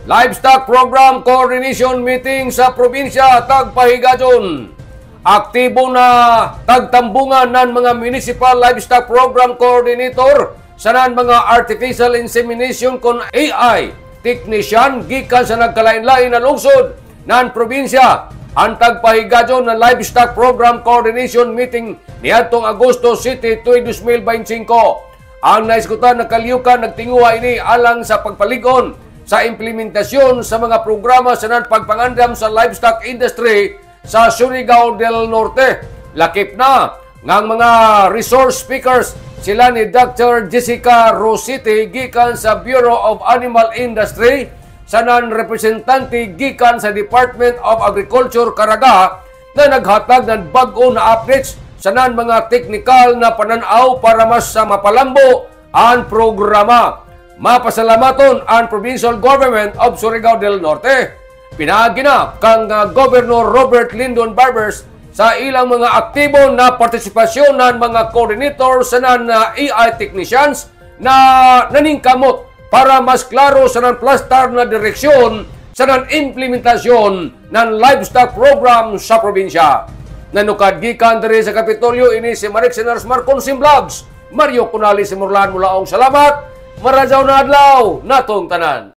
Livestock Program Coordination Meeting sa probinsya Tagpahigajon. Aktibo na tagtambungan ng mga Municipal Livestock Program Coordinator sa mga artificial insemination kon AI technician gikan sa nagkalain-lain na lungsod ng probinsya. Ang Tagpahigajon na Livestock Program Coordination Meeting niadtong Agosto City tuig 2025. Ang naiskutan na kalyukan nagtinguha ini alang sa pagpaligon sa implementasyon sa mga programa sa pagpangandam sa livestock industry sa Surigao del Norte. Lakip na ng mga resource speakers sila ni Dr. Jessica Rositi gikan sa Bureau of Animal Industry, sa representante gikan sa Department of Agriculture Caraga na naghatag ng bag-o na updates sa mga teknikal na pananaw para mas sa mapalambo ang programa. Mapasalamaton ang Provincial Government of Surigao del Norte. Pinaginap kang Governor Robert Lyndon Barbers sa ilang mga aktibo na partisipasyon ng mga coordinator sa AI technicians na naningkamot para mas klaro sa plastar na direksyon sa implementasyon ng livestock program sa probinsya. Nanukad gikan diri sa Kapitolyo ini si Marek Senars Marcon Vlogs. Mario Kunali si Murlan Mulaong. Salamat. Marajaw na adlaw natong tanan.